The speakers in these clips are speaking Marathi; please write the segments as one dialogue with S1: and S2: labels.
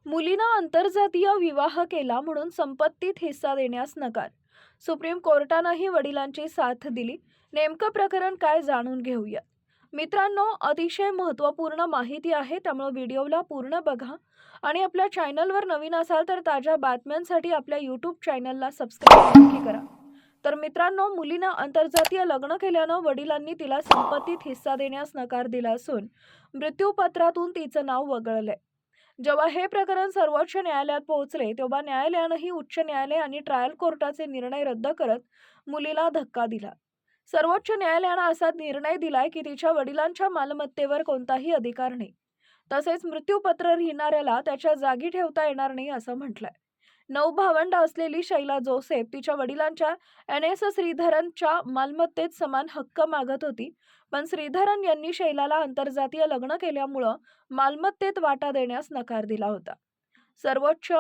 S1: मुलीनं आंतरजातीय विवाह केला म्हणून संपत्तीत हिस्सा देण्यास नकार. सुप्रीम कोर्टानंही वडिलांची साथ दिली. नेमकं प्रकरण काय जाणून घेऊया. मित्रांनो, अतिशय महत्त्वपूर्ण माहिती आहे, त्यामुळे व्हिडिओला पूर्ण बघा आणि आपल्या चॅनलवर नवीन असाल तर ताज्या बातम्यांसाठी आपल्या यूट्यूब चॅनलला सबस्क्राईब नक्की करा. तर मित्रांनो, मुलीनं आंतरजातीय लग्न केल्यानं वडिलांनी तिला संपत्तीत हिस्सा देण्यास नकार दिला असून मृत्यूपत्रातून तिचं नाव वगळलंय. जेव्हा हे प्रकरण सर्वोच्च न्यायालयात पोहोचले तेव्हा न्यायालयानंही उच्च न्यायालय आणि ट्रायल कोर्टाचे निर्णय रद्द करत मुलीला धक्का दिला. सर्वोच्च न्यायालयानं असा निर्णय दिलाय की तिच्या वडिलांच्या मालमत्तेवर कोणताही अधिकार नाही. तसेच मृत्यूपत्र लिहिणाऱ्याला त्याच्या जागी ठेवता येणार नाही असं म्हटलंय. 9 भावंड असलेली शैला जोसेफ तिच्या वडिलांच्या NS श्रीधरनच्या मालमत्तेत समान हक्क मागत होती, पण श्रीधरन यांनी शैलाला आंतरजातीय लग्न केल्यामुळं मालमत्तेत वाटा देण्यास नकार दिला होता. सर्वोच्च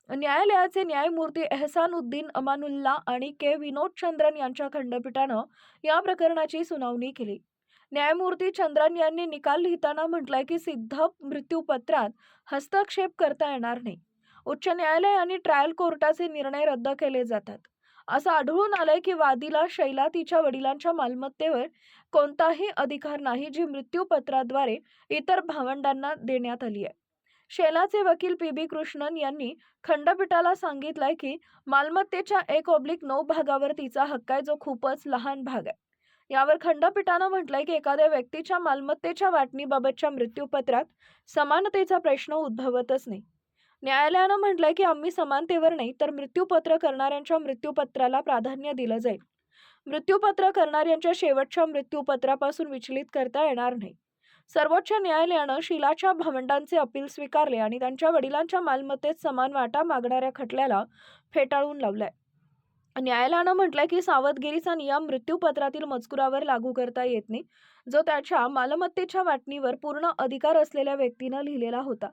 S1: न्यायालयाचे न्यायमूर्ती एहसानुद्दीन अमानुल्ला आणि के विनोदचंद्रन यांच्या खंडपीठानं या प्रकरणाची सुनावणी केली. न्यायमूर्ती चंद्रन यांनी निकाल लिहिताना म्हटलंय की सिद्ध मृत्यूपत्रात हस्तक्षेप करता येणार नाही. उच्च न्यायालय आणि ट्रायल कोर्टाचे निर्णय रद्द केले जातात. असं आढळून आलंय की वादीला शैला तिच्या वडिलांच्या मालमत्तेवर कोणताही अधिकार नाही, जी मृत्यूपत्राद्वारे इतर भावंडांना देण्यात आली आहे. शैलाचे वकील PB कृष्णन यांनी खंडपीठाला सांगितलंय की मालमत्तेच्या 1/9 भागावर तिचा हक्क आहे, जो खूपच लहान भाग आहे. यावर खंडपीठानं म्हटलंय की एखाद्या व्यक्तीच्या मालमत्तेच्या वाटणीबाबतच्या मृत्यूपत्रात समानतेचा प्रश्न उद्भवतच नाही. न्यायालयानं म्हटलंय की आम्ही समानतेवर नाही तर मृत्यूपत्र करणाऱ्यांच्या मृत्यूपत्राला प्राधान्य दिलं जाईल. मृत्यूपत्र करणाऱ्यांच्या शेवटच्या मृत्यूपत्रापासून विचलित करता येणार नाही. सर्वोच्च न्यायालयानं शीलाच्या भावंडांचे अपील स्वीकारले आणि त्यांच्या वडिलांच्या मालमत्तेत समान वाटा मागणाऱ्या खटल्याला फेटाळून लावलंय. न्यायालयानं म्हटलंय की सावधगिरीचा नियम मृत्यूपत्रातील मजकुरावर लागू करता येत नाही, जो त्याच्या मालमत्तेच्या वाटणीवर पूर्ण अधिकार असलेल्या व्यक्तीनं लिहिलेला होता.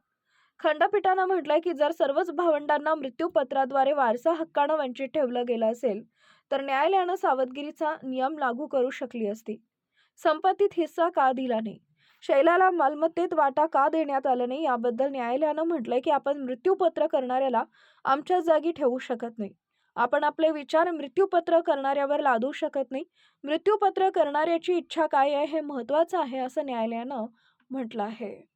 S1: खंडपीठानं म्हटलंय की जर सर्वच भावंडांना मृत्यूपत्राद्वारे वारसा हक्कानं वंचित ठेवलं गेलं असेल तर न्यायालयानं सावधगिरीचा नियम लागू करू शकली असती. संपत्तीत हिस्सा का दिला नाही, शैलाला मालमत्तेत वाटा का देण्यात आला नाही, याबद्दल न्यायालयानं म्हटलंय की आपण मृत्यूपत्र करणाऱ्याला आमच्या जागी ठेवू शकत नाही. आपण आपले विचार मृत्यूपत्र करणाऱ्यावर लादू शकत नाही. मृत्यूपत्र करणाऱ्याची इच्छा काय आहे हे महत्त्वाचं आहे, असं न्यायालयानं म्हटलं आहे.